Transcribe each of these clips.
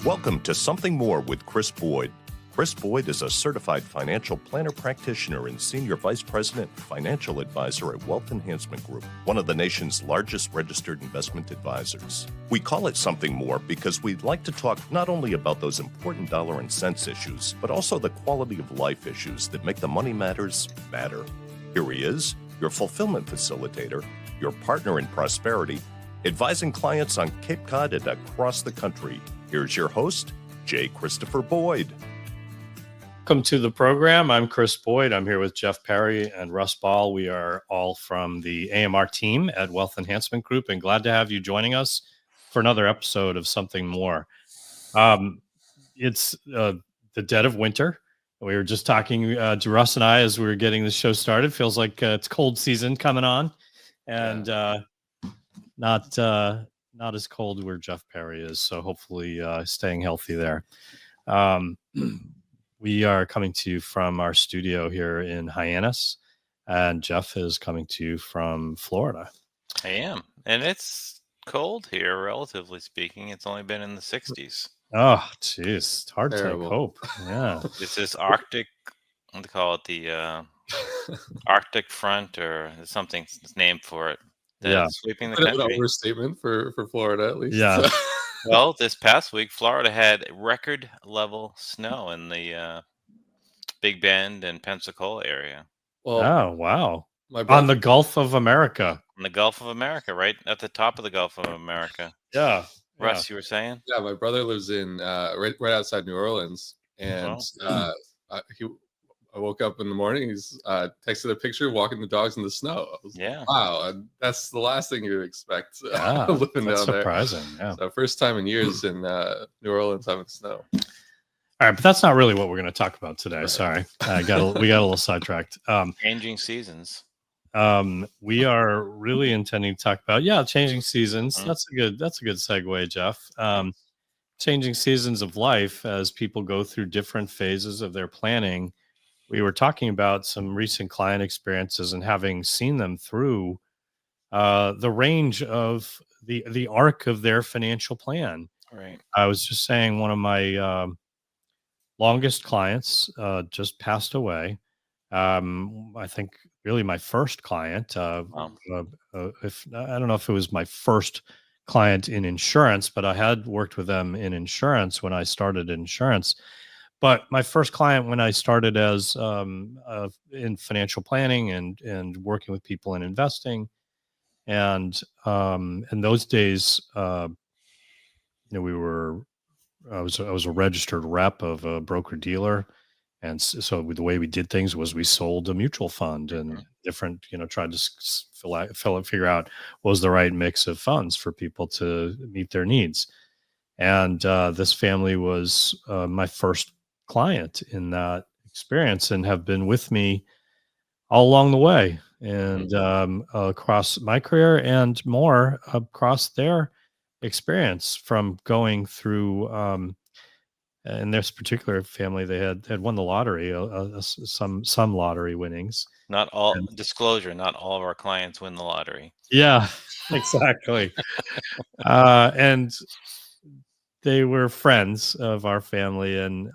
Welcome to Something More with Chris Boyd. Chris Boyd is a certified financial planner practitioner and senior vice president financial advisor at Wealth Enhancement Group, one of the nation's largest registered investment advisors. We call it Something More because we'd like to talk not only about those important dollar and cents issues, but also the quality of life issues that make the money matters matter. Here he is, your fulfillment facilitator, your partner in prosperity, advising clients on Cape Cod and across the country. Here's your host, J. Christopher Boyd. Welcome to the program. I'm Chris Boyd. I'm here with Jeff Perry and Russ Ball. We are all from the AMR team at Wealth Enhancement Group, and glad to have you joining us for another episode of Something More. It's the dead of winter. We were just talking to Russ and I as we were getting the show started. Feels like it's cold season coming on, and not as cold where Jeff Perry is. So hopefully staying healthy there. We are coming to you from our studio here in Hyannis, and Jeff is coming to you from Florida. I am, and it's cold here, relatively speaking. It's only been in the 60s. Oh, geez, it's hard to cope. Yeah, this is Arctic. What do they call it? The Arctic front, or something named for it. That's sweeping the country. An overstatement for Florida, at least. Yeah. Well, this past week, Florida had record level snow in the Big Bend and Pensacola area. Well, oh, wow. On the Gulf of America. On the Gulf of America, right at the top of the Gulf of America. Yeah. Russ, you were saying? Yeah, my brother lives in right outside New Orleans. And I woke up in the morning. He's texted a picture walking the dogs in the snow. Wow, that's the last thing you'd expect living down there. Surprising. Yeah. So first time in years in New Orleans having snow. All right, but that's not really what we're going to talk about today. Right. Sorry, we got a little sidetracked. Changing seasons. We are really intending to talk about changing seasons. Mm-hmm. That's a good segue, Jeff. Changing seasons of life as people go through different phases of their planning. We were talking about some recent client experiences and having seen them through the range of the arc of their financial plan. Right. I was just saying one of my longest clients just passed away. I think really my first client. If I don't know if it was my first client in insurance, but I had worked with them in insurance when I started insurance. But my first client when I started as in financial planning and working with people in investing, and in those days, I was a registered rep of a broker dealer, and so the way we did things was we sold a mutual fund and different, tried to figure out what was the right mix of funds for people to meet their needs. And this family was my first client in that experience and have been with me all along the way and across my career and more across their experience from going through in this particular family. They had won the lottery, some lottery winnings. Not all disclosure, not all of our clients win the lottery. Yeah, exactly. And they were friends of our family, and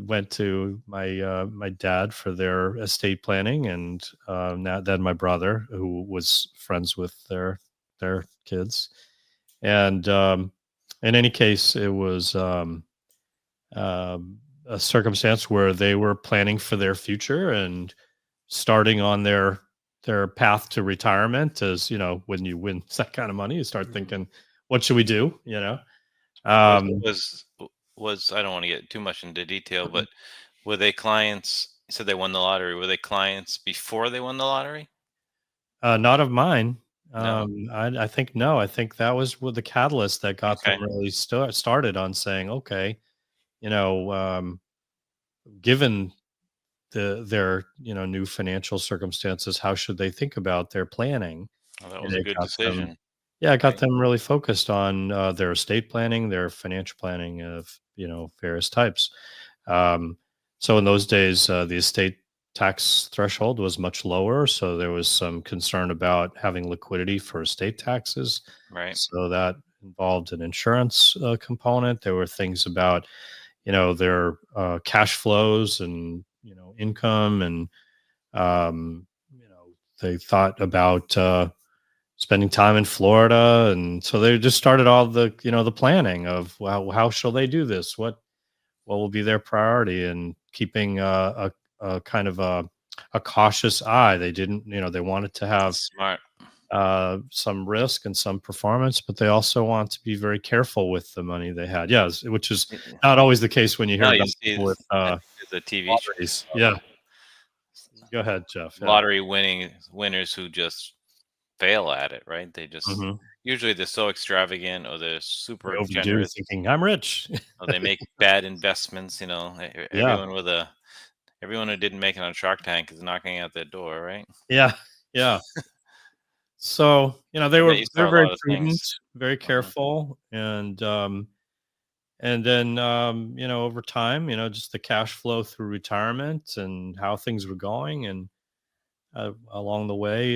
went to my dad for their estate planning, and then my brother, who was friends with their kids. And in any case, it was a circumstance where they were planning for their future and starting on their path to retirement. As when you win that kind of money, you start thinking, what should we do? Was I don't want to get too much into detail, but were they clients? You said they won the lottery. Were they clients before they won the lottery? Not of mine. No. I think no. I think that was the catalyst that got them really started on saying, okay, given their new financial circumstances, how should they think about their planning? Well, that was a good decision. It got them really focused on their estate planning, their financial planning of, various types. So in those days, the estate tax threshold was much lower. So there was some concern about having liquidity for estate taxes. Right. So that involved an insurance component. There were things about, their cash flows and, income. And, they thought about spending time in Florida. And so they just started all the, the planning of, well, how shall they do this? What will be their priority, and keeping a kind of a cautious eye. They didn't, they wanted to have Smart. some risk and some performance, but they also want to be very careful with the money they had. Yes, which is not always the case when you hear No, about see people with the TV lotteries. Yeah. Go ahead, Jeff. Yeah. lottery winners who just fail at it, right? They just Mhm. usually they're so extravagant, or they're They super overdo, generous, thinking I'm rich. or they make bad investments. Yeah. Everyone who didn't make it on Shark Tank is knocking at their door, right? Yeah. Yeah. So, I they're bet you saw a very lot of prudent, things. very careful, and then, over time, just the cash flow through retirement and how things were going. And along the way,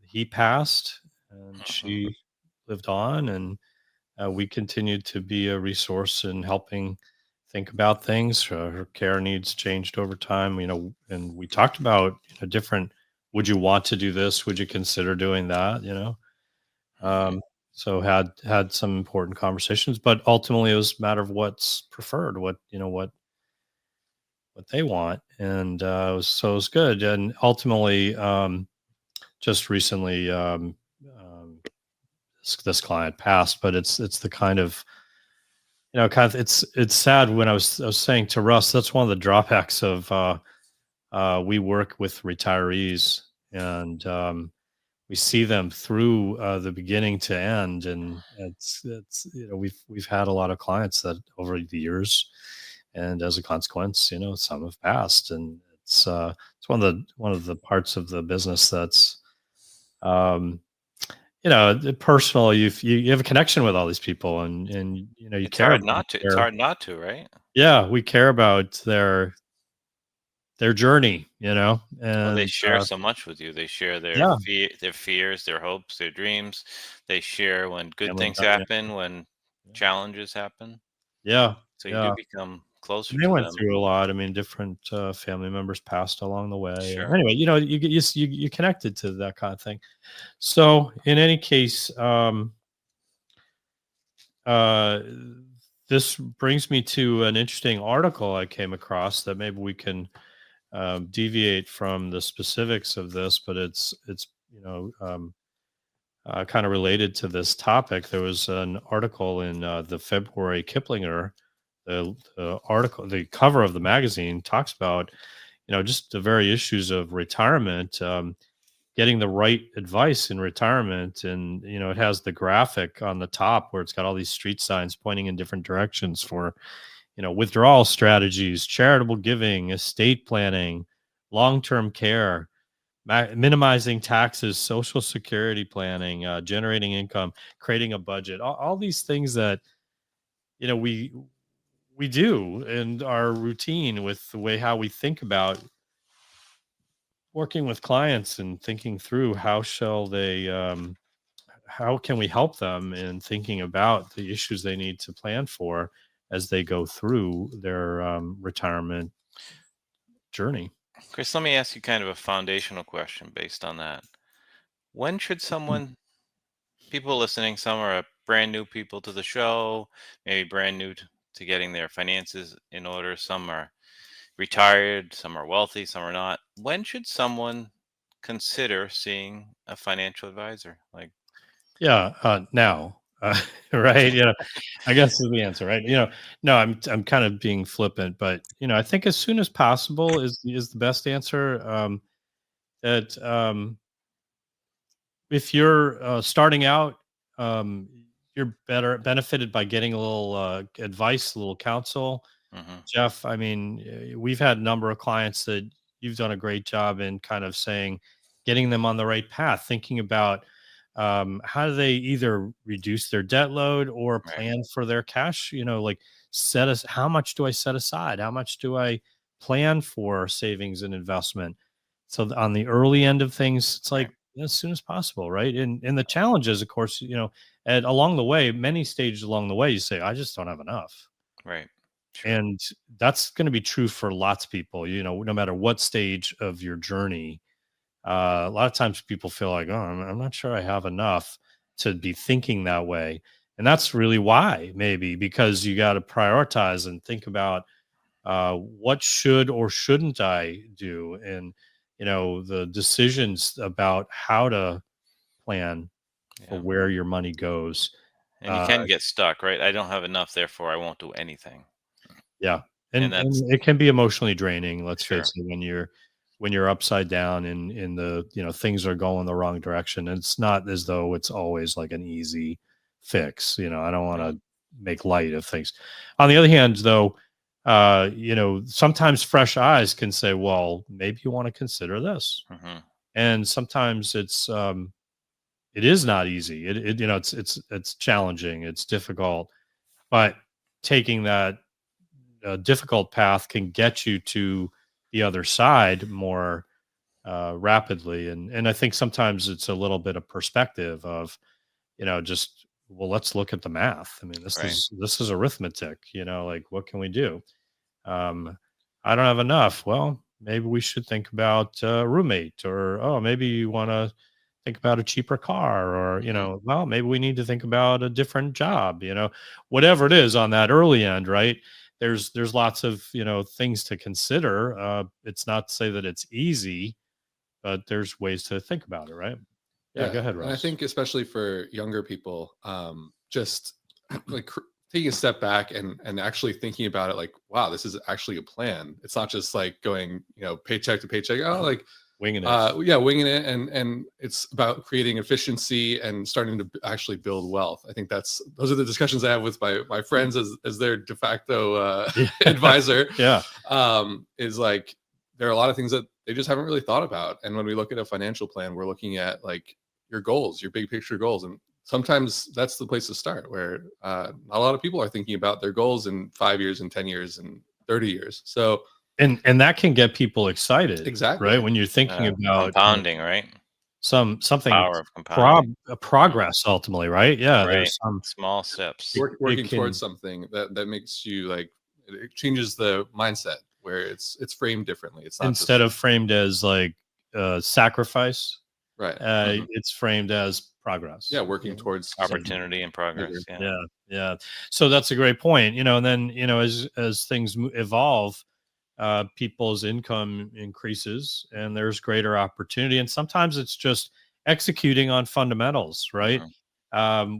he passed and she lived on. And we continued to be a resource in helping think about things. Her care needs changed over time, and we talked about different, would you want to do this? Would you consider doing that? Um, so had some important conversations, but ultimately it was a matter of what's preferred, what they want. And so it was good. And ultimately, just recently, this client passed. But it's the kind of, it's sad. When I was saying to Russ, that's one of the drawbacks of we work with retirees. And we see them through the beginning to end. And it's we've had a lot of clients that over the years, and as a consequence, some have passed. And it's one of the parts of the business that's um personal. You have a connection with all these people, and you It's care hard about not to. It's hard not to, right? yeah, we care about their journey, Well, they and share so much with you. They share yeah, their fears, their hopes, their dreams. They share when good family things dynamic. happen, when Yeah. challenges happen. Yeah, So you do yeah. become closer They to went them. through a lot. I mean, different family members passed along the way. And Sure. anyway, you get you connected to that kind of thing. So in any case, uh, this brings me to an interesting article I came across that maybe we can deviate from the specifics of this, but it's kind of related to this topic. There was an article in the February Kiplinger. The article, the cover of the magazine talks about, just the very issues of retirement, getting the right advice in retirement. And, it has the graphic on the top where it's got all these street signs pointing in different directions for, withdrawal strategies, charitable giving, estate planning, long-term care, minimizing taxes, social security planning, generating income, creating a budget, all these things that, we do in our routine with the way how we think about working with clients and thinking through how can we help them in thinking about the issues they need to plan for as they go through their retirement journey. Chris, let me ask you kind of a foundational question based on that. When should people listening, some are brand new people to the show, maybe brand new to getting their finances in order, some are retired, some are wealthy, some are not. When should someone consider seeing a financial advisor? Now, right? I guess is the answer, right? No, I'm kind of being flippant, but I think as soon as possible is the best answer. That If you're starting out, um, you're better benefited by getting a little advice, a little counsel. Hmm. Jeff, I mean, we've had a number of clients that you've done a great job in kind of saying, getting them on the right path, thinking about how do they either reduce their debt load or Right. plan for their cash, like how much do I set aside? How much do I plan for savings and investment? So on the early end of things, it's Right. like as soon as possible, right? And the challenge is, of course, And along the way, many stages along the way, you say, I just don't have enough. Right. Sure. And that's going to be true for lots of people, no matter what stage of your journey. A lot of times people feel like, oh, I'm not sure I have enough to be thinking that way. And that's really why, maybe because you got to prioritize and think about what should or shouldn't I do, and the decisions about how to plan for where your money goes. And you can get stuck, right? I don't have enough, therefore I won't do anything. Yeah, and it can be emotionally draining. Let's Sure. face it, when you're upside down and in the things are going the wrong direction. And it's not as though it's always like an easy fix. I don't want to make light of things. On the other hand, though, sometimes fresh eyes can say, well, maybe you want to consider this. And sometimes it is not easy. It's challenging, it's difficult, but taking that difficult path can get you to the other side more rapidly. And I think sometimes it's a little bit of perspective of, just, well, let's look at the math. I mean, this is arithmetic, like, what can we do? I don't have enough. Well, maybe we should think about a roommate, or, oh, maybe you want to think about a cheaper car, or, well, maybe we need to think about a different job, whatever it is on that early end, right? There's lots of, things to consider. It's not to say that it's easy, but there's ways to think about it, right? Yeah, go ahead, Russ. And I think especially for younger people, just like taking a step back and actually thinking about it, like, wow, this is actually a plan. It's not just like going, paycheck to paycheck. Oh, like winging it. Winging it. And it's about creating efficiency and starting to actually build wealth. I think those are the discussions I have with my friends as their de facto advisor. Yeah. Is like, there are a lot of things that they just haven't really thought about. And when we look at a financial plan, we're looking at like your goals, your big picture goals. And sometimes that's the place to start, where not a lot of people are thinking about their goals in 5 years and 10 years and 30 years. So, and that can get people excited. Exactly. Right. When you're thinking about compounding, right? Something Power of compounding. Progress ultimately, right? Yeah. Right. There's some small steps. Working towards something that makes you like, it changes the mindset where it's framed differently. It's not instead of framed as like sacrifice, right? It's framed as progress. Yeah, working towards opportunity and progress. Yeah. So that's a great point. And then as things evolve, people's income increases and there's greater opportunity. And sometimes it's just executing on fundamentals, right?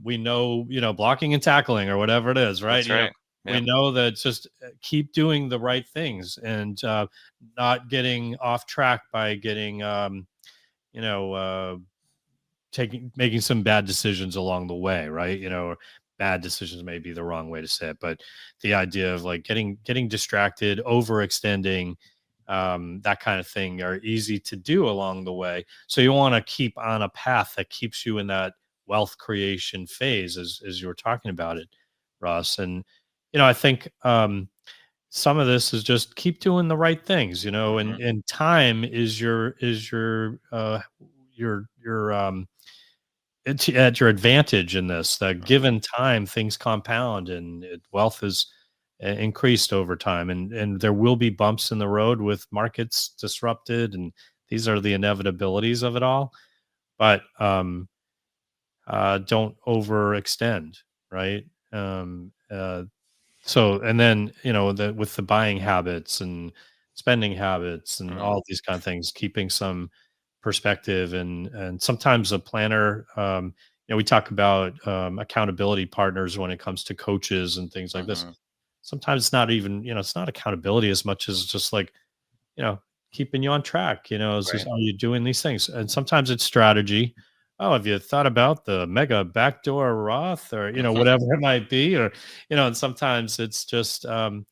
We know, blocking and tackling or whatever it is, right? That's right. We know that just keep doing the right things and not getting off track by getting, making some bad decisions along the way, right? Bad decisions may be the wrong way to say it, but the idea of like getting distracted, overextending, that kind of thing are easy to do along the way. So you want to keep on a path that keeps you in that wealth creation phase, as you were talking about it, Ross. And I think some of this is just keep doing the right things, and time is it's at your advantage in this. That given time, things compound and wealth is increased over time, and there will be bumps in the road with markets disrupted, and these are the inevitabilities of it all. But don't overextend, right? So, and then with the buying habits and spending habits and all these kind of things, keeping some perspective, and sometimes a planner, we talk about accountability partners when it comes to coaches and things like this. Sometimes it's not even, it's not accountability as much as just like, keeping you on track, are you doing these things? And sometimes it's strategy. Oh, have you thought about the mega backdoor Roth, or, whatever it might be, or, and sometimes it's just, thinking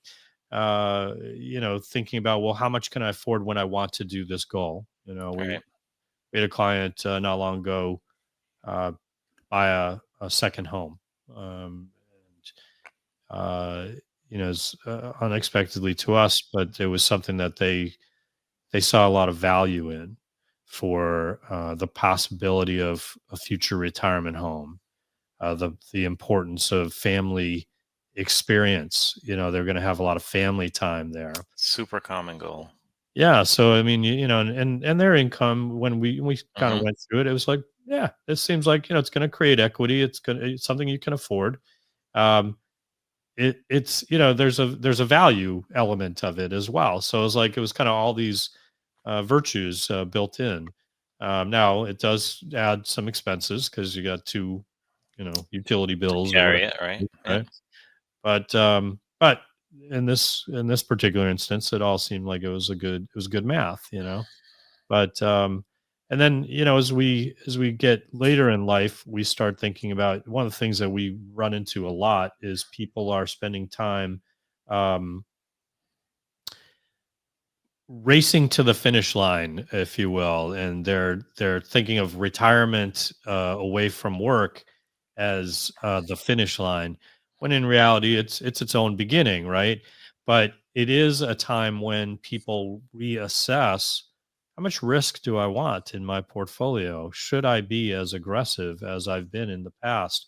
about, well, how much can I afford when I want to do this goal? We had a client not long ago buy a second home, it's unexpectedly to us, but it was something that they saw a lot of value in for the possibility of a future retirement home. the importance of family experience. They're going to have a lot of family time there. Super common goal. Yeah. So, I mean, and their income, when we kind of went through it, it was like, yeah, this seems like, it's going to create equity. It's something you can afford. It's, there's a value element of it as well. So it was kind of all these virtues built in. Now it does add some expenses because you got two, utility bills or Carry whatever. it, right? Right. But in this particular instance, it all seemed like it was good math, But and then, as we get later in life, we start thinking about one of the things that we run into a lot is people are spending time um, racing to the finish line, if you will, and they're thinking of retirement away from work as the finish line, when in reality it's its own beginning, right? But it is a time when people reassess, how much risk do I want in my portfolio? Should I be as aggressive as I've been in the past?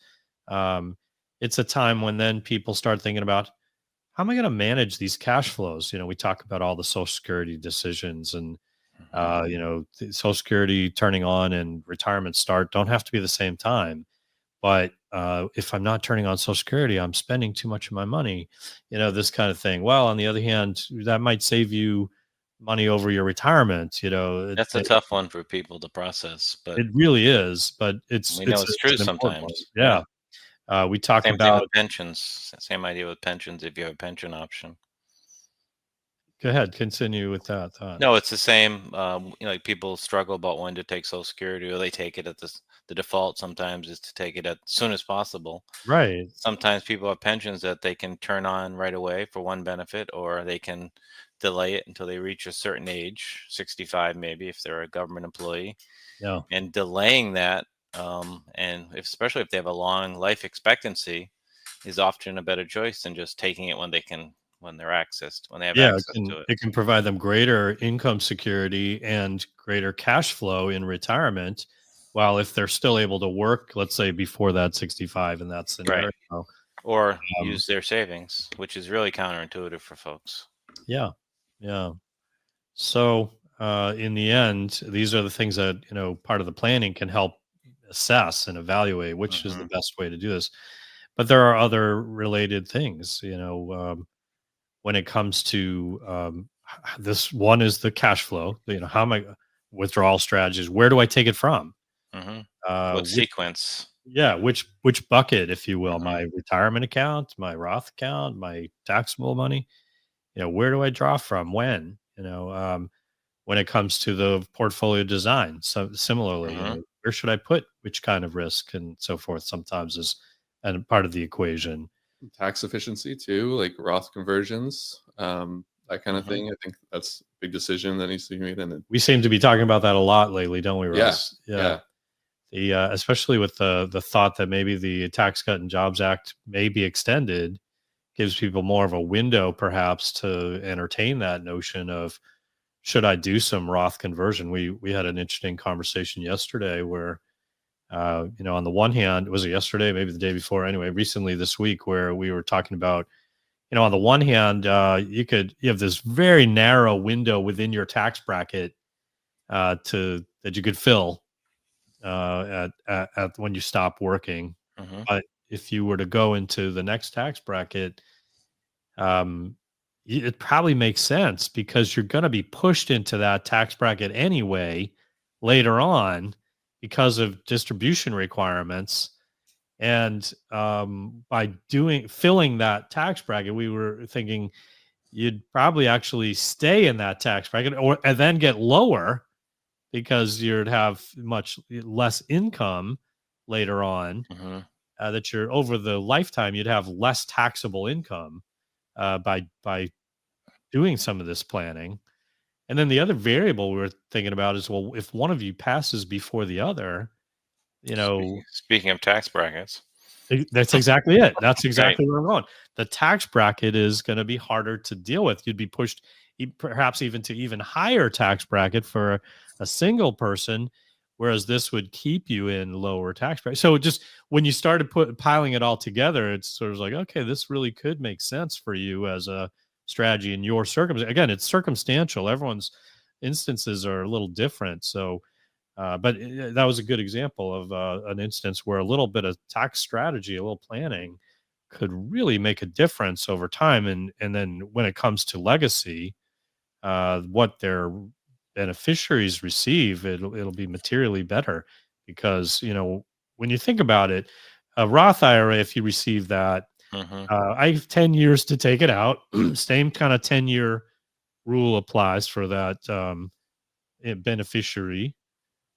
Um, it's a time when then people start thinking about, how am I going to manage these cash flows? We talk about all the Social Security decisions, and the Social Security turning on and retirement start don't have to be the same time. But if I'm not turning on Social Security, I'm spending too much of my money, this kind of thing. Well, on the other hand, that might save you money over your retirement. That's a tough one for people to process, but it really is. But we know it's true an important one. sometimes. Yeah. We talk Same thing about. with pensions. Same idea with pensions if you have a pension option. Go ahead, continue with that thought. No, it's the same. Like people struggle about when to take Social Security, or they take it at the default sometimes is to take it as soon as possible. Right. Sometimes people have pensions that they can turn on right away for one benefit, or they can delay it until they reach a certain age, 65 maybe, if they're a government employee. Yeah. And delaying that, and especially if they have a long life expectancy, is often a better choice than just taking it when they have access to it. It can provide them greater income security and greater cash flow in retirement. While if they're still able to work, let's say before that 65 in that scenario. Right. Or use their savings, which is really counterintuitive for folks. Yeah. Yeah. So in the end, these are the things that, part of the planning can help assess and evaluate which is the best way to do this. But there are other related things, when it comes to this. One is the cash flow, how am I withdrawal strategies, where do I take it from? What sequence? Yeah, which bucket, if you will, my retirement account, my Roth account, my taxable money, where do I draw from, when, when it comes to the portfolio design. So similarly, where should I put which kind of risk and so forth sometimes is and part of the equation. Tax efficiency too, like Roth conversions, that kind of thing. I think that's a big decision that needs to be made. And we seem to be talking about that a lot lately, don't we, Russ? Yeah. Especially with the thought that maybe the Tax Cut and Jobs Act may be extended, gives people more of a window perhaps to entertain that notion of, should I do some Roth conversion? We had an interesting conversation yesterday where, on the one hand, was it yesterday, maybe the day before, anyway, recently this week, where we were talking about, on the one hand, you have this very narrow window within your tax bracket that you could fill at when you stop working. But if you were to go into the next tax bracket, it probably makes sense because you're going to be pushed into that tax bracket anyway later on because of distribution requirements. And by filling that tax bracket, we were thinking you'd probably actually stay in that tax bracket and then get lower because you'd have much less income later on. That you're over the lifetime, you'd have less taxable income by doing some of this planning. And then the other variable we were thinking about is, well, if one of you passes before the other, Speaking of tax brackets, that's exactly it. That's exactly where we're going. The tax bracket is going to be harder to deal with. You'd be pushed perhaps even to even higher tax bracket for a single person, whereas this would keep you in lower tax bracket. So just when you started piling it all together, it's sort of like, okay, this really could make sense for you as a strategy in your circumstance. Again, it's circumstantial. Everyone's instances are a little different. So, but that was a good example of an instance where a little bit of tax strategy, a little planning, could really make a difference over time. And then when it comes to legacy, what their beneficiaries receive, it'll be materially better, because when you think about it, a Roth IRA, if you receive that, I have 10 years to take it out. Same kind of 10-year rule applies for that beneficiary,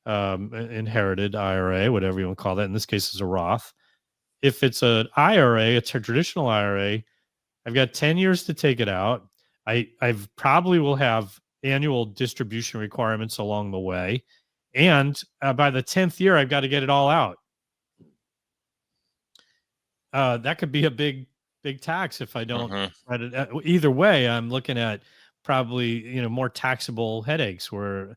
inherited IRA, whatever you want to call that. In this case, is a Roth. If it's an IRA, it's a traditional IRA, I've got 10 years to take it out. I've probably will have annual distribution requirements along the way. And by the 10th year, I've got to get it all out. That could be a big tax if I don't. Either way, I'm looking at probably, more taxable headaches where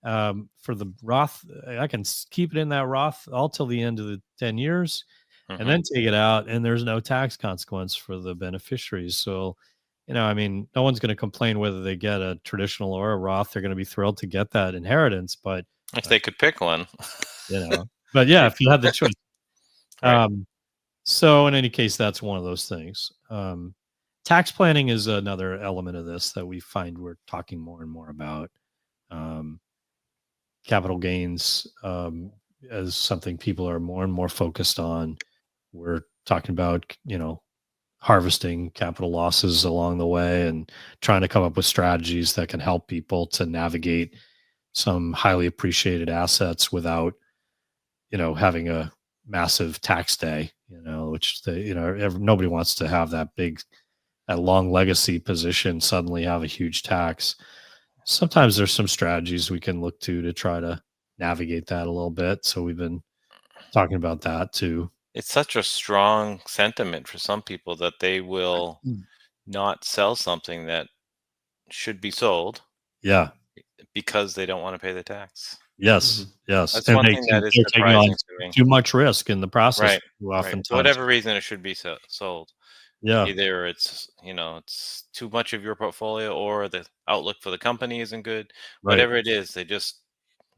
for the Roth, I can keep it in that Roth all till the end of the 10 years. And then take it out, and there's no tax consequence for the beneficiaries. So, no one's going to complain whether they get a traditional or a Roth. They're going to be thrilled to get that inheritance. But if they could pick one, but yeah, if you had the choice. Right. So in any case, that's one of those things. Tax planning is another element of this that we find we're talking more and more about. Capital gains as something people are more and more focused on. We're talking about, harvesting capital losses along the way and trying to come up with strategies that can help people to navigate some highly appreciated assets without, having a massive tax day, which nobody wants to have that long legacy position suddenly have a huge tax. Sometimes there's some strategies we can look to try to navigate that a little bit. So we've been talking about that too. It's such a strong sentiment for some people that they will not sell something that should be sold. Yeah. Because they don't want to pay the tax. Yes. Yes. That's one thing that is surprising to me. Too much risk in the process. Right. Oftentimes. For whatever reason, it should be sold. Yeah. Either it's, it's too much of your portfolio, or the outlook for the company isn't good. Right. Whatever it is, they just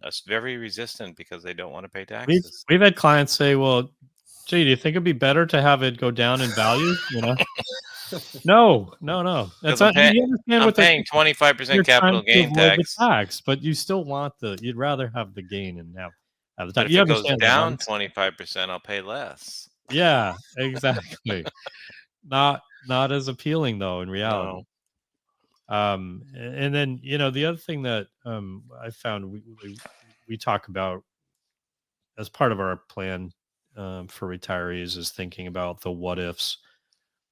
are very resistant because they don't want to pay taxes. We've had clients say, well, gee, do you think it'd be better to have it go down in value? No. That's not. I'm paying 25% capital gain tax, but you still want you'd rather have the gain and have the tax. But if it goes down 25%, I'll pay less. Yeah, exactly. Not as appealing though in reality. No. And then the other thing that I found we talk about as part of our plan for retirees is thinking about the what ifs.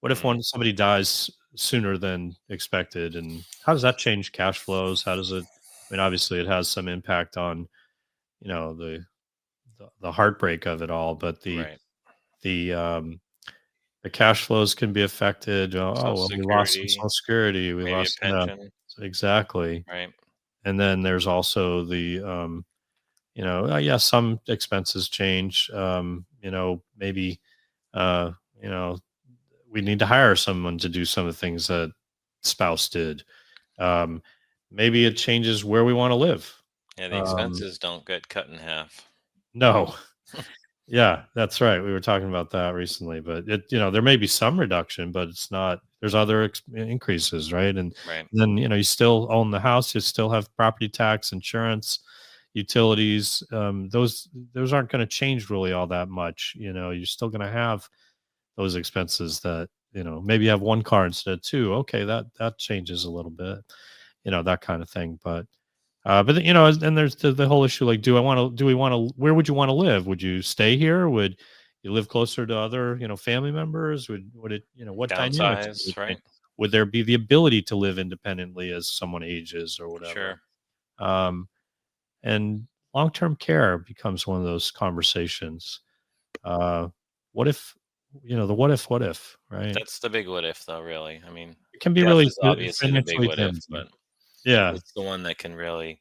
What if somebody dies sooner than expected, and how does that change cash flows? How does it? Obviously, it has some impact on, the heartbreak of it all, but the cash flows can be affected. We lost some Social Security, we lost a pension. Exactly, right. And then there's also the some expenses change. Maybe we need to hire someone to do some of the things that spouse did. Maybe it changes where we want to live. Yeah, the expenses don't get cut in half. No. Yeah, that's right. We were talking about that recently, but there may be some reduction, but it's not. There's other increases, right? And then you still own the house. You still have property tax, insurance, utilities. Those aren't going to change really all that much. You're still going to have those expenses that, maybe you have one car instead of two. Okay, that changes a little bit, that kind of thing. But and there's the whole issue, like, where would you want to live? Would you stay here? Would you live closer to other, family members? Would it, what dynamics? Right. Would there be the ability to live independently as someone ages or whatever? Sure. And long-term care becomes one of those conversations. What if, what if, right? That's the big what if, though, really. It can be really obviously the big what if, but yeah, it's the one that can really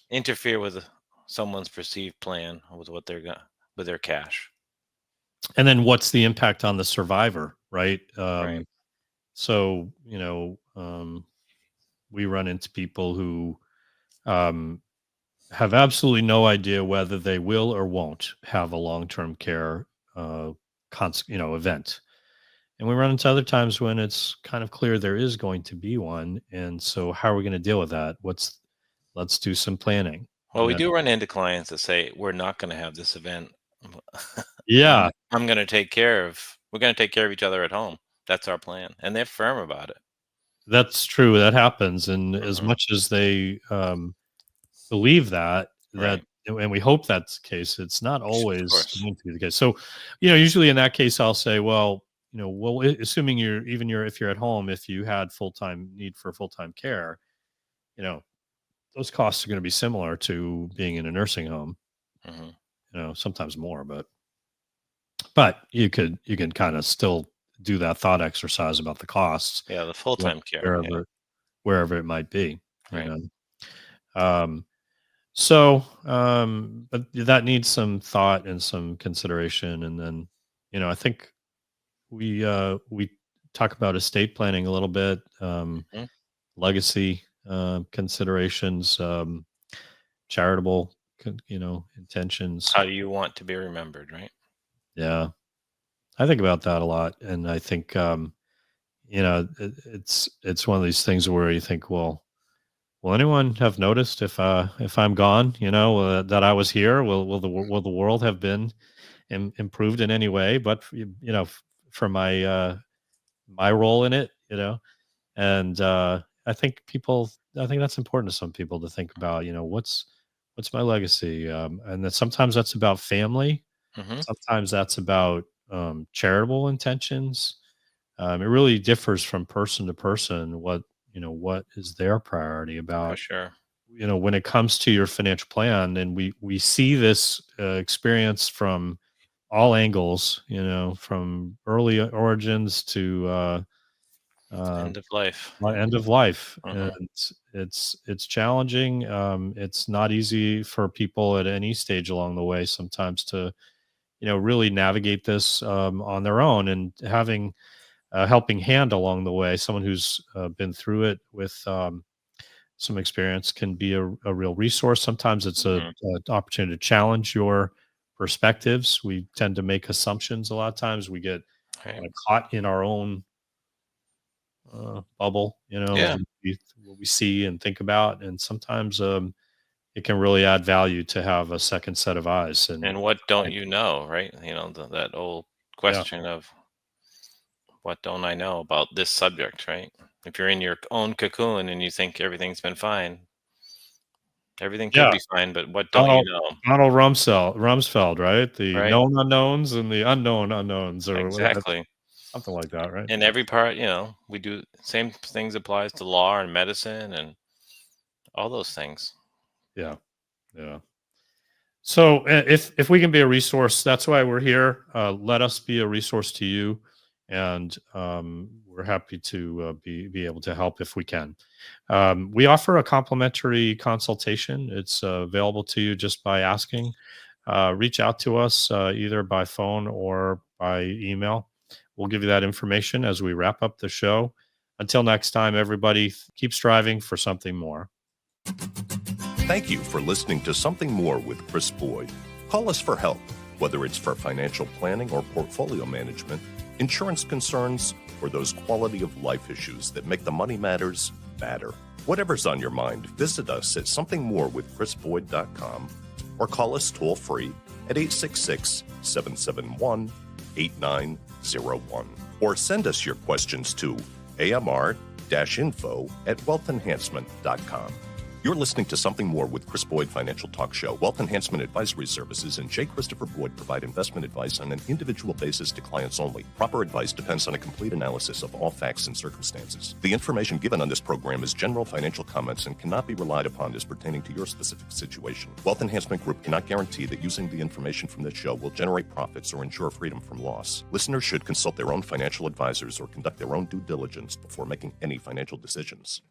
interfere with someone's perceived plan with what they're going with their cash. And then what's the impact on the survivor, right? Right. So, we run into people who um, have absolutely no idea whether they will or won't have a long-term care event. And we run into other times when it's kind of clear there is going to be one. And so how are we going to deal with that? Let's do some planning. Well, we do run into clients that say, we're not going to have this event. Yeah. We're going to take care of each other at home. That's our plan. And they're firm about it. That's true. That happens. And as much as they believe that, Right. and we hope that's the case, it's not always going to be the case. So, usually in that case, I'll say, well, assuming if you're at home, if you had need for full-time care, those costs are going to be similar to being in a nursing home. Sometimes more, but you can kind of still do that thought exercise about the costs. Yeah, the full-time care, wherever it might be. Right. But that needs some thought and some consideration. And then, I think we talk about estate planning a little bit, legacy considerations, charitable, intentions. How do you want to be remembered, right? Yeah, I think about that a lot, and I think it's one of these things where you think, well, will anyone have noticed if I'm gone? That I was here. Will the world have been improved in any way? But for my role in it, and I think that's important to some people to think about. What's my legacy? And that sometimes that's about family. Sometimes that's about charitable intentions. It really differs from person to person. What is their priority about? For sure. When it comes to your financial plan, and we see this experience from all angles, from early origins to end of life. And it's challenging. It's not easy for people at any stage along the way sometimes to really navigate this on their own, and having a helping hand along the way, someone who's been through it with some experience, can be a real resource. Sometimes it's an opportunity to challenge your perspectives. We tend to make assumptions a lot of times. We get kind of caught in our own bubble, what we see and think about. And sometimes it can really add value to have a second set of eyes. And what don't you know, right? That old question of, what don't I know about this subject, right? If you're in your own cocoon and you think everything's been fine, everything could be fine, but what don't you know? Donald Rumsfeld, right? The known unknowns and the unknown unknowns, or exactly something like that, right? In every part, we do same things applies to law and medicine and all those things. Yeah. So if we can be a resource, that's why we're here. Let us be a resource to you, and we're happy to be able to help if we can. We offer a complimentary consultation. It's available to you just by asking. Reach out to us either by phone or by email. We'll give you that information as we wrap up the show. Until next time, everybody, keep striving for something more. Thank you for listening to Something More with Chris Boyd. Call us for help, whether it's for financial planning or portfolio management, insurance concerns, or those quality of life issues that make the money matters matter. Whatever's on your mind, visit us at somethingmorewithchrisboyd.com or call us toll free at 866-771-8901. Or send us your questions to amr-info@wealthenhancement.com. You're listening to Something More with Chris Boyd Financial Talk Show. Wealth Enhancement Advisory Services and J. Christopher Boyd provide investment advice on an individual basis to clients only. Proper advice depends on a complete analysis of all facts and circumstances. The information given on this program is general financial comments and cannot be relied upon as pertaining to your specific situation. Wealth Enhancement Group cannot guarantee that using the information from this show will generate profits or ensure freedom from loss. Listeners should consult their own financial advisors or conduct their own due diligence before making any financial decisions.